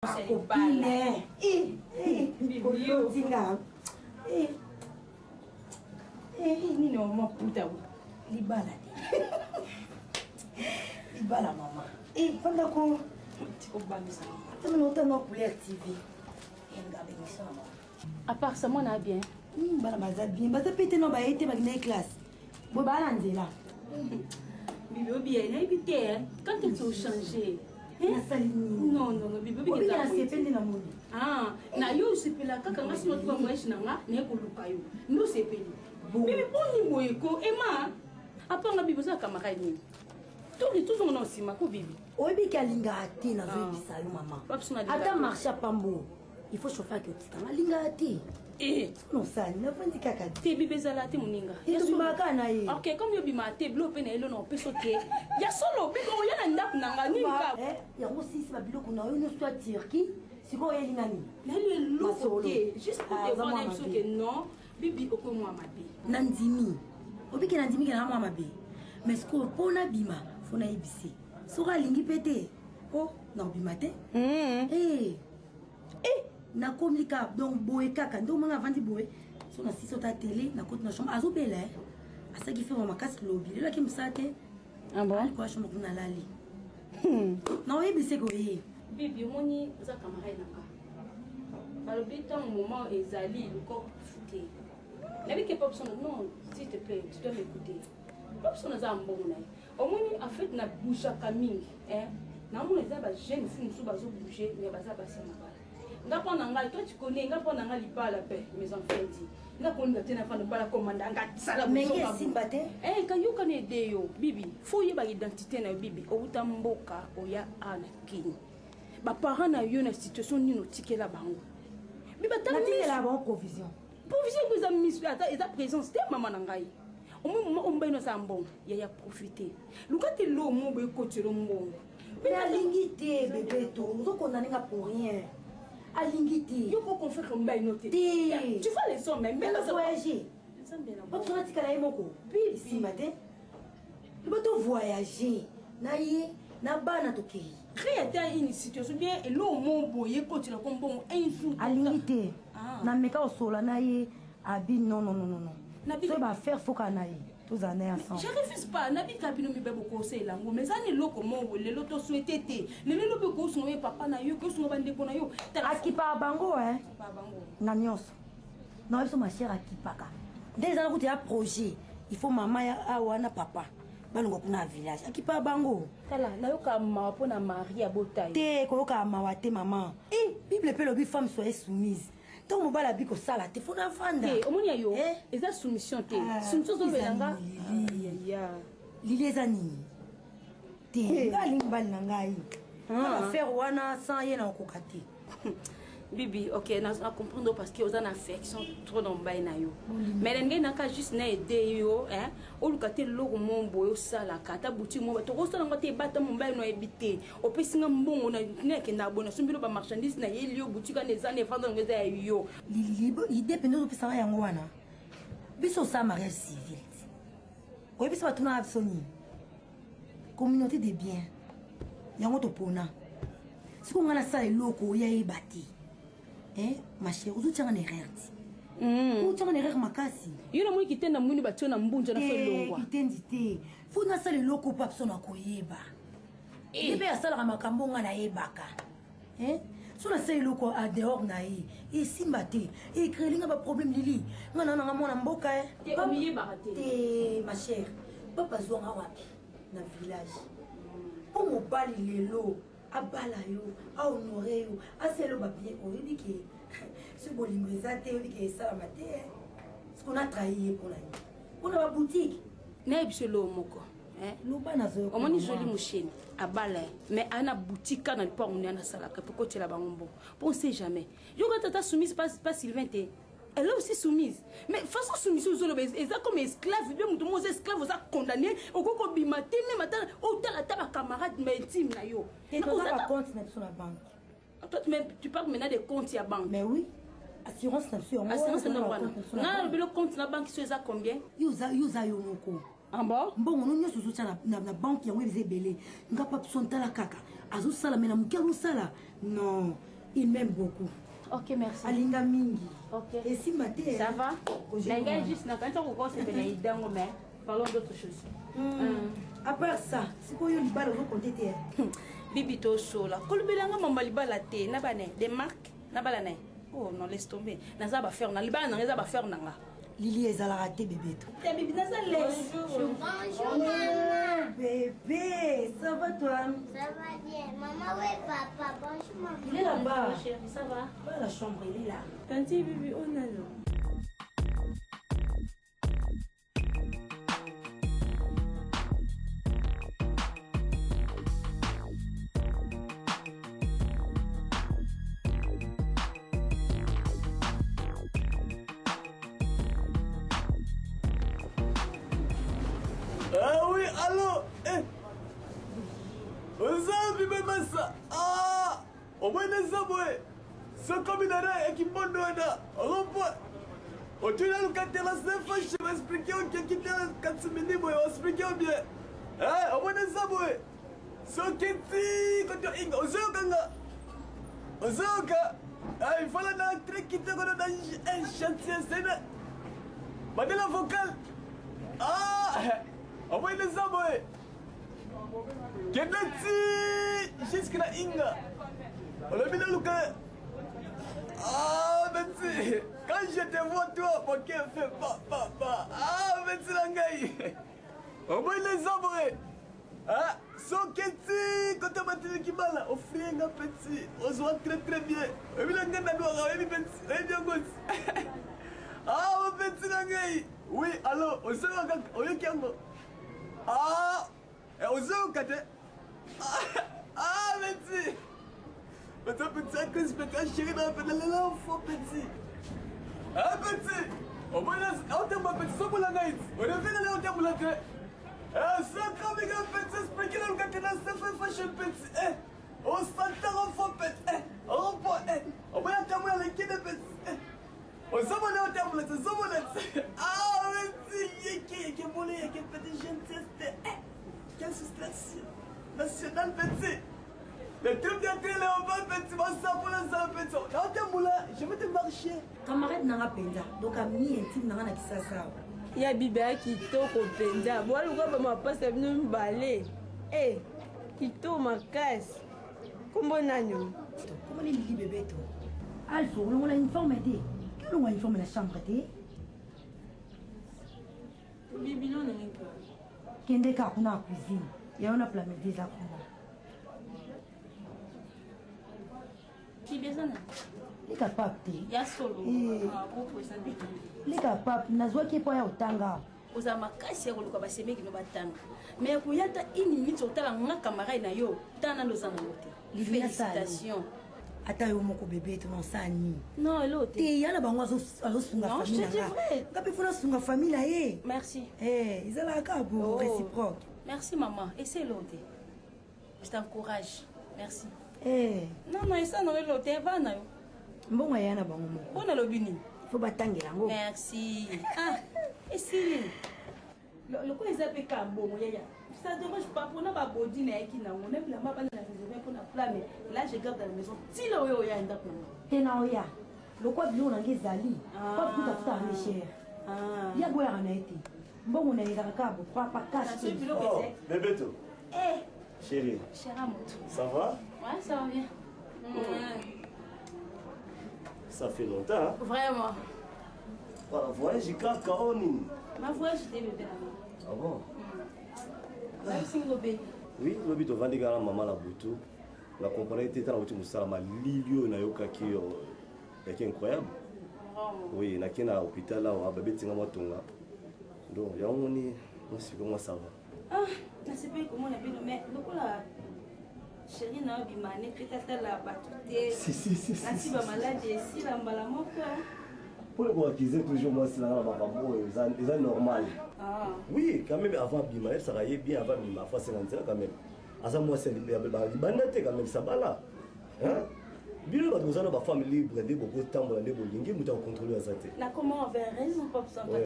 Copine, Nino ma puta libala libala mama panda ko tiko bamisa tano tano couleur TV engabe nisama à part ça moi na bien bala maza bien baza pété no ba été bagné classe bo bala nzela bibi bien na ibité quand ils ont changé non bibi bibi na sepende na moni na yo sepela kaka ngasi no twa mweshi nanga ne ko luka yo ndo sepeli bibi poni moyeko ema apanga bibi za kamara ni toujours on osima ko bibi oyebi kalinga ate na zo bisalo mama ata marché à pambo il faut chauffer que tika linga ate non ça na vandi kaka te bibi zala te muninga yesu makana ye OK comme yo bima te blo pe na elo no peso ke ya solo bibi o yana ndaku nanga ninga ya ngo sisi babilo kuna yo no soit Turquie siko yelinga ni na le lokote juste pour te voir que non bibi oko moi mabe nandimi obiki nandimi kana moi mabe mais ce qu'on pona bima fona ibisi soka lingi pété oh non bima te na komlika donc boé kaka ndo manga vandi boé so na siso ta télé na côté na chambre azobela asa ki fait mama casse lobby là ki msate bon quoi chambre kuna lali non ibisi ko bibi moni za camarade nanga balobi tant moment ezali luko futé n'avait que pas besoin non s'il te plaît tu dois m'écouter pas besoin za mbongo na au moins en fait na bouger kaming na mon za ba jeune fille sous bazo bouger mais baza passer na nga pona nga toi tu connais nga pona nga lipala pe mes enfants dit nga pona tena fa bala commanda nga sala mengi simbate kayuka ne deyo bibi faut yeba identité na bibi o utamboka oya ana kini ba parents na yo na situation nino tikela bango biba la bonne provision que vous avez mis à présence de maman nangai au moment on baino sa mbon ya profiter lukati lo mo be kotelo mbongo mais alingité bébé to nous on n'a pour rien alingité yo ko confère comme baino te tu fais les sons même mais ça voyager pas tu vas tikala moko puis si matin le bateau voyager naie na bana to kei créer une situation bien et lo mo boye kotelo comme bon un jour alingité na meka osola naie abi non ça va faire faut qu'on aille tous en ensemble je refuse pas nabi kapino mi bebo conseil lango mais ça ne lo comment le loto souhaité te le lo ko so papa na yo ko so bande ko na yo akipa bango pa bango na nyonso na biso ma chère akipaka dès ça côté projet il faut maman ya awana papa balongo kuna village akipa bango tala na yo ka ma pona maria botai te ko ka mawa te maman bible pe lobi femme soit soumise donc mon bala biko sala te fona vanda omonia yo eza soumission te soumission zo belanga lili ezani te ngali mbali na ngai na faire wana sans yena okokate bibi OK na comprendre parce que aux en affection trop dans bay na yo mais l'engé na ka juste na aider yo o lukate logo mombo yo sala kata buti mo to ko sala ngote bata mo bay no ebité o pesinga mbongo na neke na bona sumbilo ba marchandise na yeli yo buti ka neza ne vendre ngeza yo l'idée pendo pesa yango wana biso sa mariage civil ko biso batuna absoni communauté de biens yango to pona siko ngana sala loko ya ebati ma chère vous tient en erreur vous tient en erreur makasi yo na moi kitenda muni batio na mbunja na felongwa kitendité faut na sala loko pa persona koyeba ebe ya sala makambo ngana yebaka so na sala loko a dehors na e simbate e créelinga ba problème lili ngana na mona mboka te omiyeba te ma chère papa zonga wapi na village pour mo bali lelo abala yo a honoré yo a selo ba bien oyebi ke ce bolingo ezate oyebi ke ça maté ce qu'on a trahi pour la vie on a ba boutique na ebiselo moko loba na zo omoni joli musheni abala mais ana boutique na pas on ana sala ka poko tela bangombo on sait jamais yo quand tata soumise pas Sylvain te elle est aussi soumise mais façon soumission zolo eza comme esclave bien mutu mose esclave za condamné okoko bimate même matin au tala ta camarade intime na yo et toi ça compte na sur la banque toi tu parles maintenant des comptes à banque mais oui assurance na sur assurance na wana na le compte na banque c'est ça combien yuza yo moko en bas bon on nyonso soutien na banque yango ezebele nga pa son tala kaka azo sala mena mukia sala non Il m'aime beaucoup. Ok, merci. Alinga mingi. Ok. Et si maté. Ça va? Lenga juste na quand on commence à venir idango mais parlons d'autre chose. À part ça, c'est quoi le libala vous comptez te? Bibi to sola. Kolubelanga mama libala te na bane des marques na bala na. Oh non, laisse tomber. Na za ba faire na libala na za ba faire nanga. Lili ezala raté bébé tout. Ta bibi na za laisse. Bonjour maman. Bébé, ça va toi? Ça va bien. Maman, oui, papa. Bonjour maman. Il est là-bas. Chérie, ça va? Dans la chambre, il est là. Tanti bibi on a non. Ah oui, allô? Ozabi même ça. Ah! Au moins les hommes, ce comme il a et qui m'ont donné. Repoint. Au tunnel, quand tu as la fois, je vais expliquer au qui quitté 4 minutes, je vais expliquer bien. Eh, au moins les hommes, ce qui est quand tu as Ozokanga. Ozoka. Il faut la entrée qui te donne un chantier, c'est là. Madame la vocale. Ah! Au moins les hommes, Kenati jusqu'à la Inga. On a mis le cas. Ah, Benzi, quand je te vois, toi, mon cœur fait pa. Ah, Benzi Langai. Au moins les hommes, ah, son Kenzi, quand on m'a dit qu'il m'a là, offrir un petit, on se voit très bien. Et puis, on a noir, et puis, Benzi, ah, Benzi Langai. Oui, alors, on se voit, on y a ah, et on se voit, ah, Benzi. Mais toi, petit, à cause de ta chérie, on a l'enfant, petit. Ah, petit. Au moins, on t'a pas petit, sans la night. On est venu là, on t'a pas la tête. Ah, ça, comme il y a un petit, expliquez le gars qui a fait fashion, petit. Eh, on s'entend enfant, petit. Eh, on reprend, eh. Au moins, on t'a pas la qui de petit. On s'en va là, on t'a pas la tête, sans la tête. Ah, petit, qui est volé, qui est petit, gentillesse. Eh, quelle soustraction nationale, petit. Le truc d'entrer là, on va petit, on s'en va là, ça petit. Là, je vais te marcher. Camarade n'a pas penza. Donc, à mi intime n'a pas ça. Ya bibi kitoko penza bwaluka bamapasi abino mbale kitoko makasi kombo nani Comment les lili bébé toi? Alpha, on a une forme de. Quelle on a une forme de la chambre de? bibi no nangi Kende ka kuna cuisine. Ya on a plamé des akuna. Bibi sana. Les capables de. Ya solo. Beaucoup ça de. Les capables, nazwa qui pour ya utanga. Oza makasi ya koluka basemeki no batanga. Mais kuyata ini mito tala nga kamara na yo. Tana ndo sana lote. Félicitations. Ata yo moko bébé to non sani. Non, l'autre. Te yana bango azo sunga Non, je famille. te dis vrai. Ngapi funa sunga famille la ye. Merci. Izala ka bo réciproque. Merci maman. Et c'est l'autre. Je t'encourage. Merci. Non, et ça non l'autre va na yo. Mbongo yana bango moko. Bona lobini. Faut batangela ngo. Merci. Ah, et c'est le quoi ils appellent bon yaya. Ça dérange pas pour na ba body na yaki na on aime la ma ba na réserver pour na plat mais là je garde à la maison. Si là yo ya ndap na. Tena oya. Lokwa bilo na ngezali. Pas tout à tout à cher. Ah. Ya boya na ete. Mbongo na yaka ka bo papa cash. Oh, Bébéto. Eh, Chérie. cher amour. Ça va? Ouais, ça va bien. Ça fait longtemps, hein? Vraiment. Voilà, voyage, j'ai qu'à Kaoni. Ma voix, j'étais bébé là-bas. Ah bon? Merci, bébé. Oui, lobi to vandi gana mama la butu. La compagnie était dans le musala ma lilio na yoka qui est incroyable. Oui, na kina hôpital là au bébé tinga motonga. Donc ya ngoni moi comment ça va? Ah, je sais pas comment on a bien mais donc là chérie na bimane peut-être la batute. Si. La si ba malade ici la mbala moko. Pour le voir qu'ils toujours moi c'est là ma maman ils normal. Ah. Oui, quand même avant bima ça va bien avant bima fois 50 quand même. Asa moi c'est banate quand même ça va là. Hein? Bilo ba famille libre de beaucoup de temps pour aller bolingi muta contrôler ça. Là comment on verra raison pas